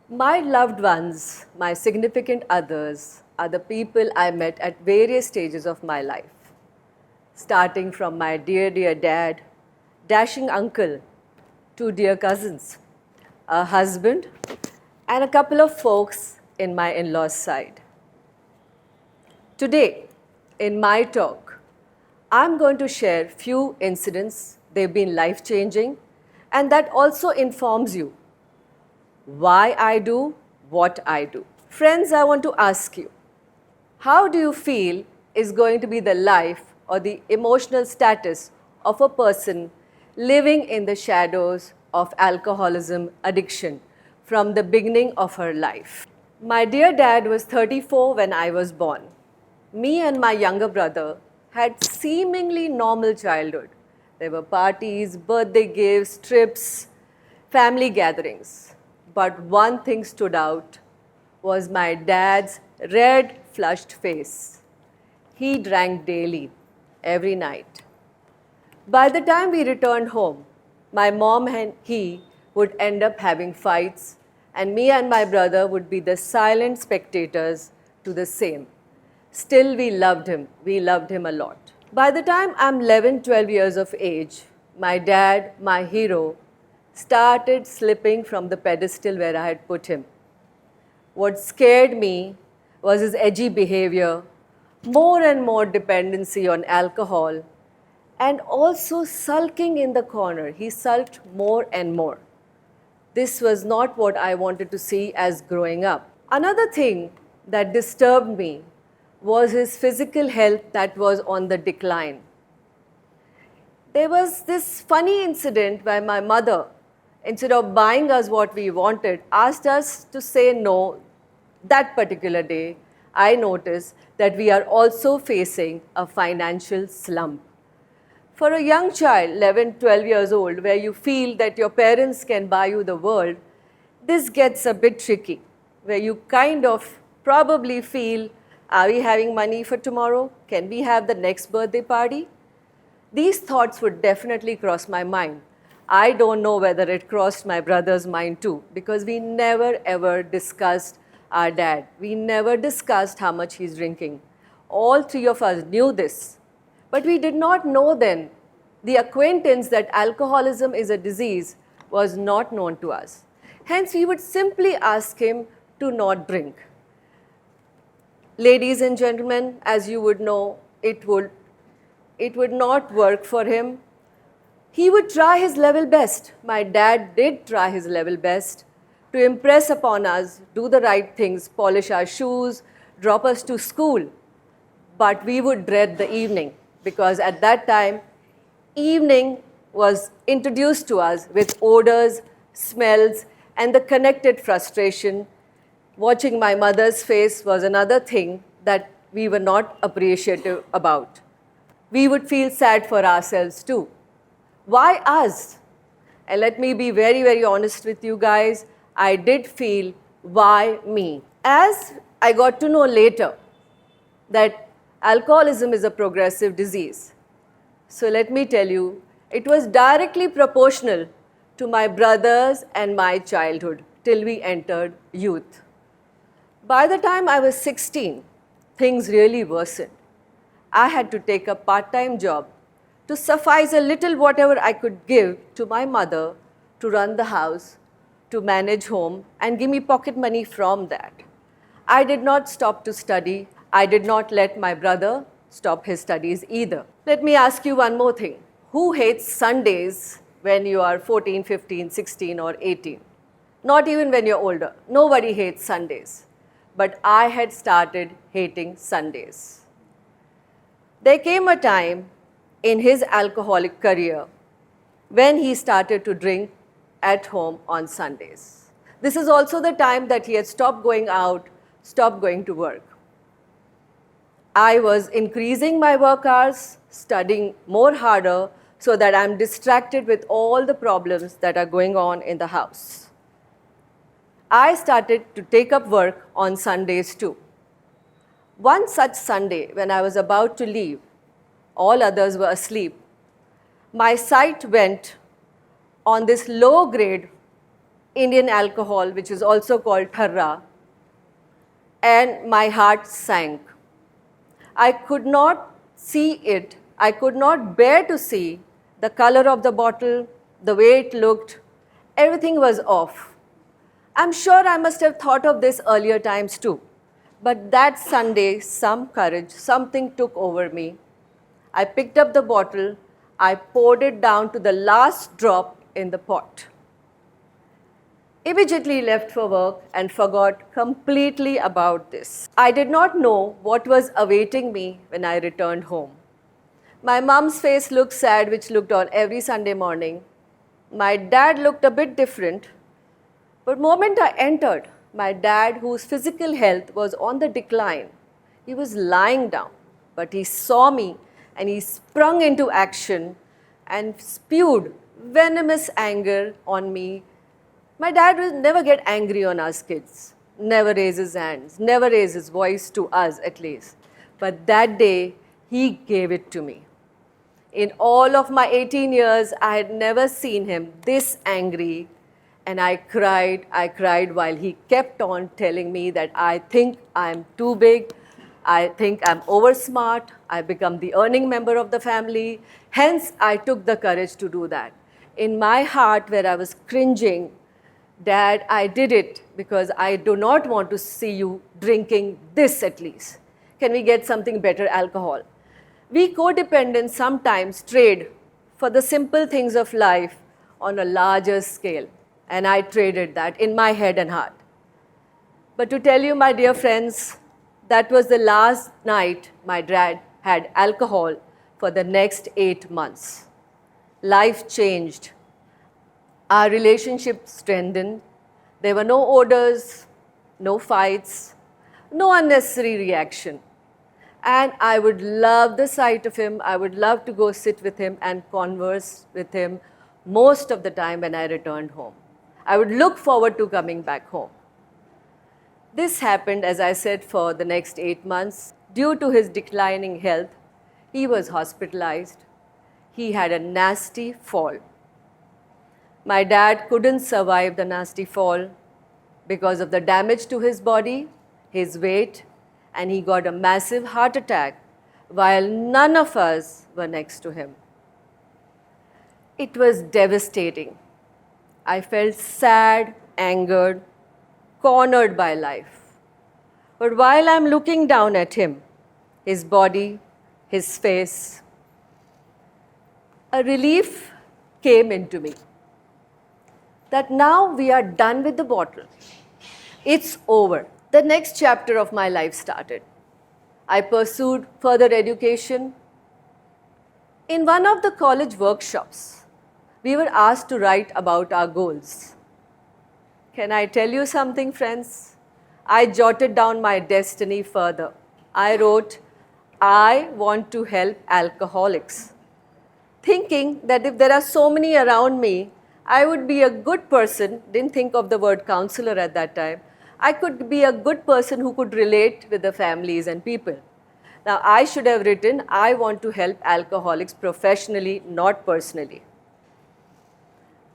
My loved ones, my significant others, are the people I met at various stages of my life, starting from my dear, dear dad, dashing uncle, to dear cousins, a husband, and a couple of folks in my in law's side. Today, in my talk, I'm going to share few incidents, they've been life changing, and that also informs you why I do what I do. Friends, I want to ask you, how do you feel is going to be the life or the emotional status of a person living in the shadows of alcoholism addiction from the beginning of her life? My dear dad was 34 when I was born. Me and my younger brother had seemingly normal childhood. There were parties, birthday gifts, trips, family gatherings. But one thing stood out was my dad's red, flushed face. He drank daily, every night. By the time we returned home, my mom and he would end up having fights, and me and my brother would be the silent spectators to the same. Still, we loved him. We loved him a lot. By the time I'm 11, 12 years of age, my dad, my hero, started slipping from the pedestal where I had put him. What scared me was his edgy behavior, more and more dependency on alcohol, and also sulking in the corner. He sulked more and more. This was not what I wanted to see as growing up. Another thing that disturbed me was his physical health that was on the decline. There was this funny incident where my mother, instead of buying us what we wanted, asked us to say no. That particular day, I noticed that we are also facing a financial slump. For a young child, 11, 12 years old, where you feel that your parents can buy you the world, this gets a bit tricky, where you kind of probably feel, are we having money for tomorrow? Can we have the next birthday party? These thoughts would definitely cross my mind. I don't know whether it crossed my brother's mind too, because we never ever discussed our dad. We never discussed how much he's drinking. All three of us knew this. But we did not know then the acquaintance that alcoholism is a disease was not known to us. Hence, we would simply ask him to not drink. Ladies and gentlemen, as you would know, it would not work for him. He would try his level best. My dad did try his level best to impress upon us, do the right things, polish our shoes, drop us to school. But we would dread the evening because at that time, evening was introduced to us with odors, smells, and the connected frustration. Watching my mother's face was another thing that we were not appreciative about. We would feel sad for ourselves too. Why us? And let me be very, very honest with you guys. I did feel, why me? As I got to know later that alcoholism is a progressive disease. So let me tell you, it was directly proportional to my brothers and my childhood till we entered youth. By the time I was 16, things really worsened. I had to take a part-time job to suffice a little whatever I could give to my mother to run the house, to manage home, and give me pocket money from that. I did not stop to study. I did not let my brother stop his studies either. Let me ask you one more thing. Who hates Sundays when you are 14, 15, 16, or 18? Not even when you're older. Nobody hates Sundays. But I had started hating Sundays. There came a time in his alcoholic career when he started to drink at home on Sundays. This is also the time that he had stopped going out, stopped going to work. I was increasing my work hours, studying more harder so that I'm distracted with all the problems that are going on in the house. I started to take up work on Sundays too. One such Sunday, when I was about to leave, all others were asleep, my sight went on this low-grade Indian alcohol, which is also called tharra, and my heart sank. I could not see it. I could not bear to see the color of the bottle, the way it looked. Everything was off. I'm sure I must have thought of this earlier times too. But that Sunday, some courage, something took over me. I picked up the bottle. I poured it down to the last drop in the pot. Immediately left for work and forgot completely about this. I did not know what was awaiting me when I returned home. My mom's face looked sad, which looked on every Sunday morning. My dad looked a bit different. But the moment I entered, my dad, whose physical health was on the decline, he was lying down. But he saw me and he sprung into action and spewed venomous anger on me. My dad will never get angry on us kids, never raise his hands, never raise his voice to us at least. But that day, he gave it to me. In all of my 18 years, I had never seen him this angry, and I cried while he kept on telling me that I think I'm too big, I think I'm oversmart, I become the earning member of the family. Hence, I took the courage to do that. In my heart, where I was cringing, Dad, I did it because I do not want to see you drinking this at least. Can we get something better, alcohol? We codependents sometimes trade for the simple things of life on a larger scale. And I traded that in my head and heart. But to tell you, my dear friends, that was the last night my dad had alcohol for the next 8 months. Life changed. Our relationship strengthened. There were no odors, no fights, no unnecessary reaction. And I would love the sight of him. I would love to go sit with him and converse with him most of the time when I returned home. I would look forward to coming back home. This happened, as I said, for the next 8 months. Due to his declining health, he was hospitalized. He had a nasty fall. My dad couldn't survive the nasty fall because of the damage to his body, his weight, and he got a massive heart attack while none of us were next to him. It was devastating. I felt sad, angered, cornered by life. But while I'm looking down at him, his body, his face, a relief came into me that now we are done with the bottle. It's over. The next chapter of my life started. I pursued further education. In one of the college workshops, we were asked to write about our goals. Can I tell you something, friends? I jotted down my destiny further. I wrote, I want to help alcoholics. Thinking that if there are so many around me, I would be a good person, didn't think of the word counselor at that time. I could be a good person who could relate with the families and people. Now, I should have written, I want to help alcoholics professionally, not personally.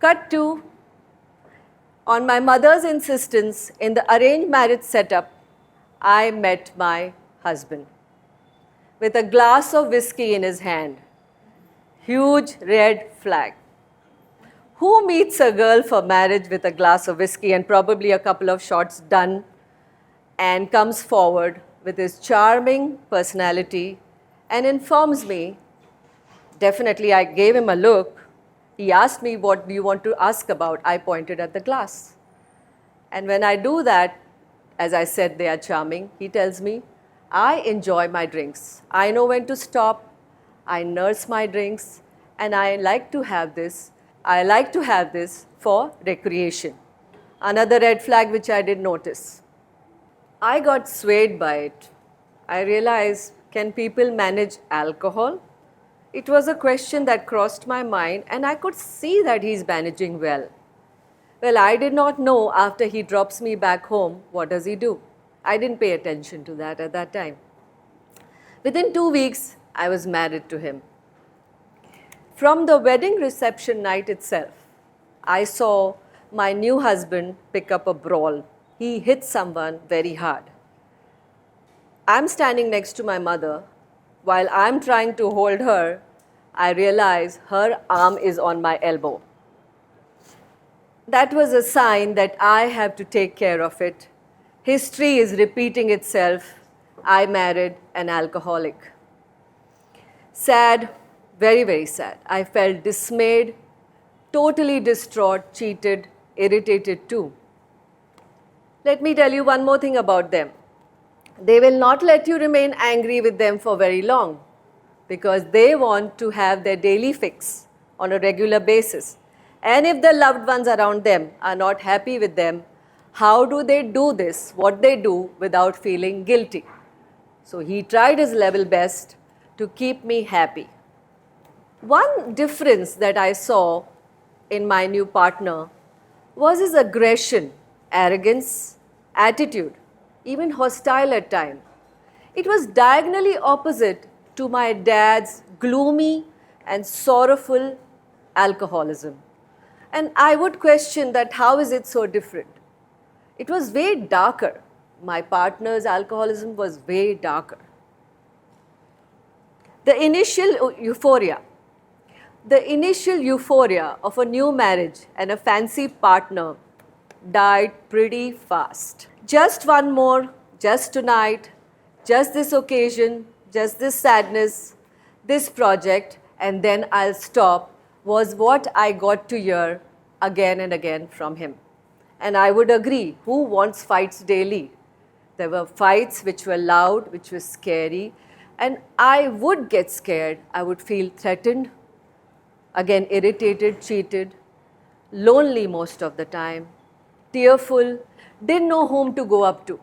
Cut to, on my mother's insistence, in the arranged marriage setup, I met my husband with a glass of whiskey in his hand. Huge red flag. Who meets a girl for marriage with a glass of whiskey and probably a couple of shots done and comes forward with his charming personality and informs me? Definitely, I gave him a look. He asked me, what do you want to ask about? I pointed at the glass. And when I do that, as I said, they are charming, he tells me, I enjoy my drinks. I know when to stop. I nurse my drinks. And I like to have this. I like to have this for recreation. Another red flag which I did notice. I got swayed by it. I realized, can people manage alcohol? It was a question that crossed my mind and I could see that he's managing well. Well, I did not know after he drops me back home, what does he do? I didn't pay attention to that at that time. Within 2 weeks, I was married to him. From the wedding reception night itself, I saw my new husband pick up a brawl. He hit someone very hard. I'm standing next to my mother. While I'm trying to hold her, I realize her arm is on my elbow. That was a sign that I have to take care of it. History is repeating itself. I married an alcoholic. Sad, very, very sad. I felt dismayed, totally distraught, cheated, irritated too. Let me tell you one more thing about them. They will not let you remain angry with them for very long because they want to have their daily fix on a regular basis. And if the loved ones around them are not happy with them, how do they do this, what they do, without feeling guilty? So he tried his level best to keep me happy. One difference that I saw in my new partner was his aggression, arrogance, attitude, even hostile at times. It was diagonally opposite to my dad's gloomy and sorrowful alcoholism. And I would question that how is it so different? It was way darker. My partner's alcoholism was way darker. The initial euphoria of a new marriage and a fancy partner died pretty fast. Just one more, just tonight, just this occasion, just this sadness, this project, and then I'll stop, was what I got to hear again and again from him. And I would agree, who wants fights daily? There were fights which were loud, which were scary, and I would get scared. I would feel threatened, again irritated, cheated, lonely most of the time, tearful, didn't know whom to go up to.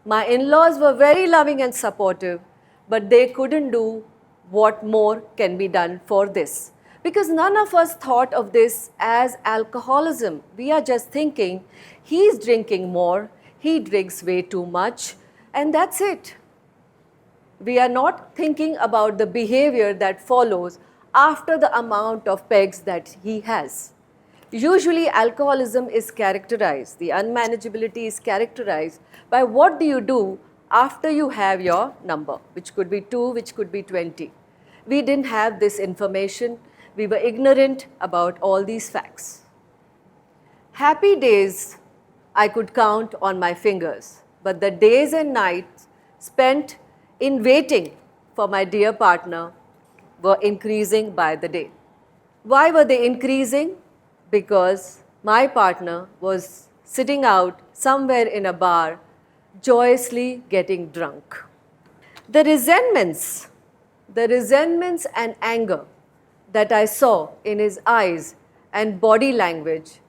My in-laws were very loving and supportive, but they couldn't do what more can be done for this. Because none of us thought of this as alcoholism. We are just thinking, he's drinking more, he drinks way too much, and that's it. We are not thinking about the behavior that follows after the amount of pegs that he has. Usually alcoholism is characterized, the unmanageability is characterized by what do you do after you have your number, which could be 2, which could be 20. We didn't have this information. We were ignorant about all these facts. Happy days I could count on my fingers, but the days and nights spent in waiting for my dear partner were increasing by the day. Why were they increasing? Because my partner was sitting out somewhere in a bar, joyously getting drunk. The resentments and anger that I saw in his eyes and body language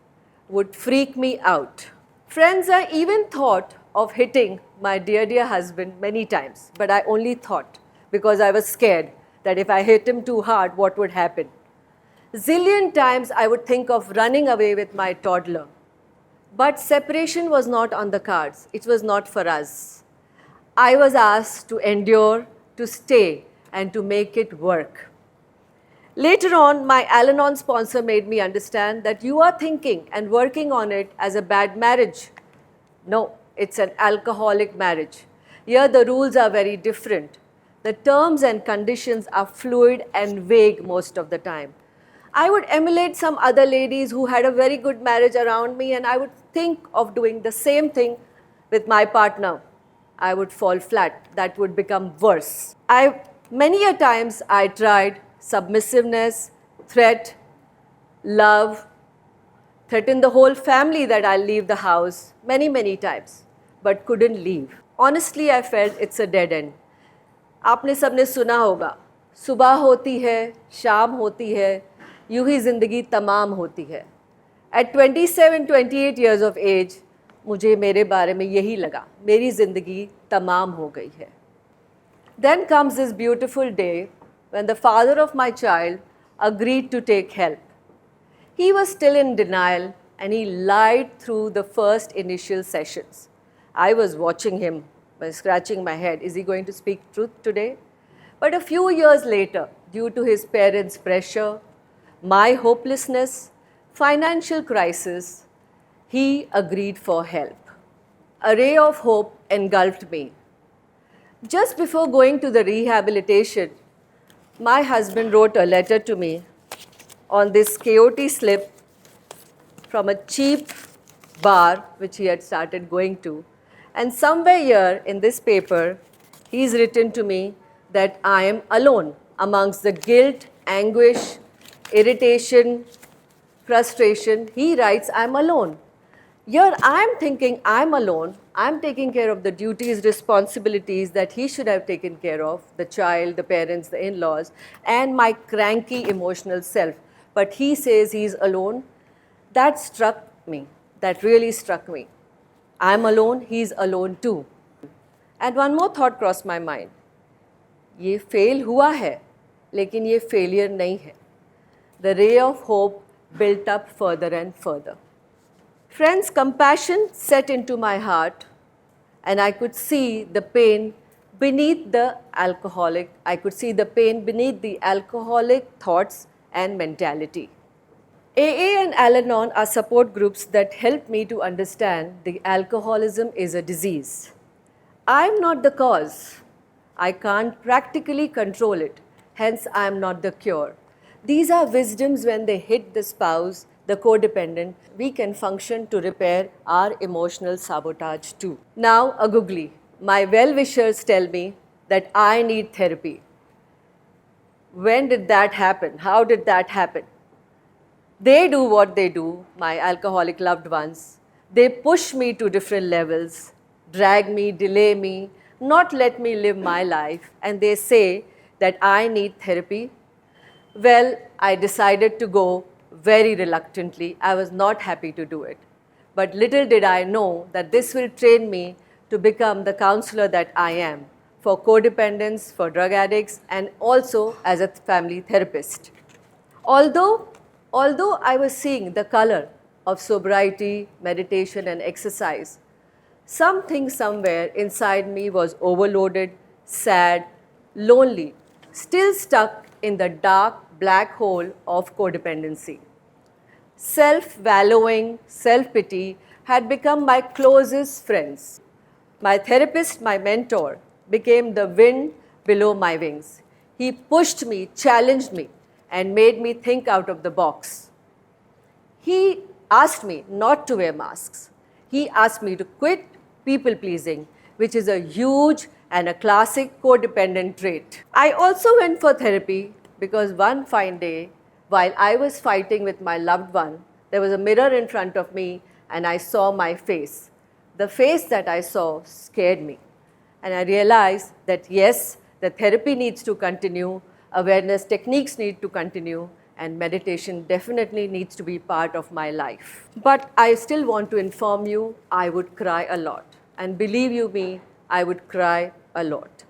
would freak me out. Friends, I even thought of hitting my dear husband many times, but I only thought because I was scared that if I hit him too hard, what would happen? Zillion times I would think of running away with my toddler. But separation was not on the cards. It was not for us. I was asked to endure, to stay, and to make it work. Later on, my Al-Anon sponsor made me understand that you are thinking and working on it as a bad marriage. No, it's an alcoholic marriage. Here the rules are very different. The terms and conditions are fluid and vague most of the time. I would emulate some other ladies who had a very good marriage around me, and I would think of doing the same thing with my partner. I would fall flat. That would become worse. Many a times I tried submissiveness, threat, love, threatened the whole family that I'll leave the house many times, but couldn't leave. Honestly, I felt it's a dead end. आपने सबने सुना होगा, सुबह होती है, शाम होती है, यूं ही ज़िंदगी तमाम होती है. At 27-28 years of age, मुझे मेरे बारे में यही लगा, मेरी ज़िंदगी तमाम हो गई है. Then comes this beautiful day when the father of my child agreed to take help. He was still in denial and he lied through the first initial sessions. I was watching him by scratching my head. Is he going to speak truth today? But a few years later, due to his parents' pressure, my hopelessness, financial crisis, He agreed for help. A ray of hope engulfed me. Just before going to the rehabilitation, my husband wrote a letter to me on this coyote slip from a cheap bar which he had started going to. And somewhere here in this paper, he's written to me that I am alone amongst the guilt, anguish, irritation, frustration. He writes, I'm alone. Here I'm thinking I'm alone. I'm taking care of the duties, responsibilities that he should have taken care of, the child, the parents, the in-laws, and my cranky emotional self. But he says he's alone. That struck me. That really struck me. I'm alone, he's alone too. And one more thought crossed my mind. ये fail हुआ है, लेकिन ये failure नहीं है. The ray of hope built up further and further. Friends, compassion set into my heart, and I could see the pain beneath the alcoholic. I could see the pain beneath the alcoholic thoughts and mentality. AA and Al-Anon are support groups that help me to understand the alcoholism is a disease. I'm not the cause. I can't practically control it. Hence, I'm not the cure. These are wisdoms when they hit the spouse, the codependent, we can function to repair our emotional sabotage too. Now, a googly. My well-wishers tell me that I need therapy. When did that happen? How did that happen? They do what they do, my alcoholic loved ones. They push me to different levels, drag me, delay me, not let me live my life, and they say that I need therapy. Well, I decided to go very reluctantly. I was not happy to do it. But little did I know that this will train me to become the counselor that I am for codependents, for drug addicts, and also as a family therapist. Although I was seeing the color of sobriety, meditation, and exercise, something somewhere inside me was overloaded, sad, lonely, still stuck in the dark black hole of codependency. Self-wallowing, self-pity had become my closest friends. My therapist, my mentor, became the wind below my wings. He pushed me, challenged me, and made me think out of the box. He asked me not to wear masks. He asked me to quit people-pleasing, which is a huge and a classic codependent trait. I also went for therapy because one fine day, while I was fighting with my loved one, there was a mirror in front of me and I saw my face. The face that I saw scared me. And I realized that yes, the therapy needs to continue, awareness techniques need to continue, and meditation definitely needs to be part of my life. But I still want to inform you, I would cry a lot. And believe you me, I would cry a lot.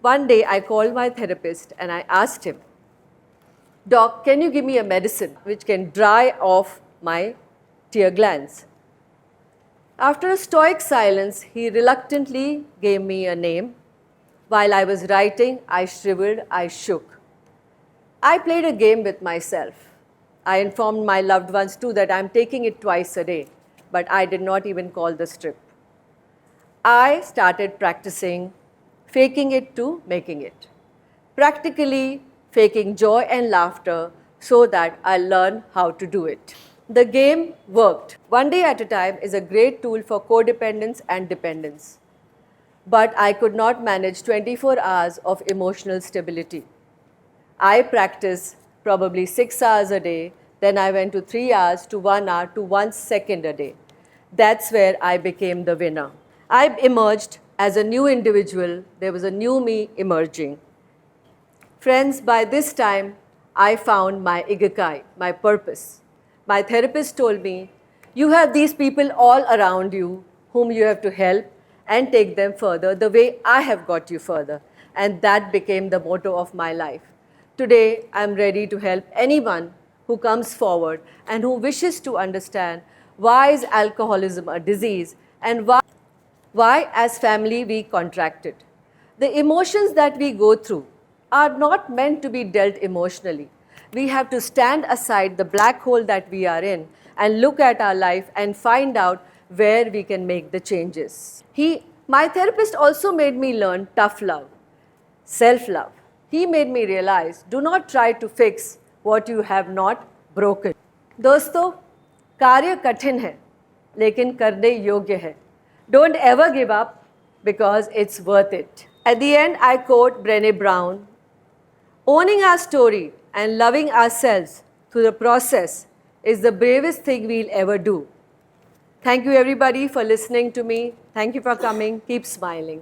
One day I called my therapist and I asked him, Doc, can you give me a medicine which can dry off my tear glands? After a stoic silence, he reluctantly gave me a name. While I was writing, I shriveled, I shook. I played a game with myself. I informed my loved ones too that I'm taking it twice a day, but I did not even call the strip. I started practicing faking it to making it. Practically faking joy and laughter so that I learn how to do it. The game worked. One day at a time is a great tool for codependence and dependence. But I could not manage 24 hours of emotional stability. I practiced probably 6 hours a day, then I went to 3 hours to 1 hour to 1 second a day. That's where I became the winner. I emerged as a new individual. There was a new me emerging. Friends, by this time, I found my ikigai, my purpose. My therapist told me, you have these people all around you whom you have to help and take them further the way I have got you further. And that became the motto of my life. Today, I'm ready to help anyone who comes forward and who wishes to understand why is alcoholism a disease and why as family we contract it. The emotions that we go through are not meant to be dealt emotionally. We have to stand aside the black hole that we are in and look at our life and find out where we can make the changes. My therapist also made me learn tough love, self-love. He made me realize, do not try to fix what you have not broken. दोस्तों, कार्य कठिन है, लेकिन करने योग्य है. Don't ever give up because it's worth it. At the end, I quote Brené Brown, owning our story and loving ourselves through the process is the bravest thing we'll ever do. Thank you everybody for listening to me. Thank you for coming. Keep smiling.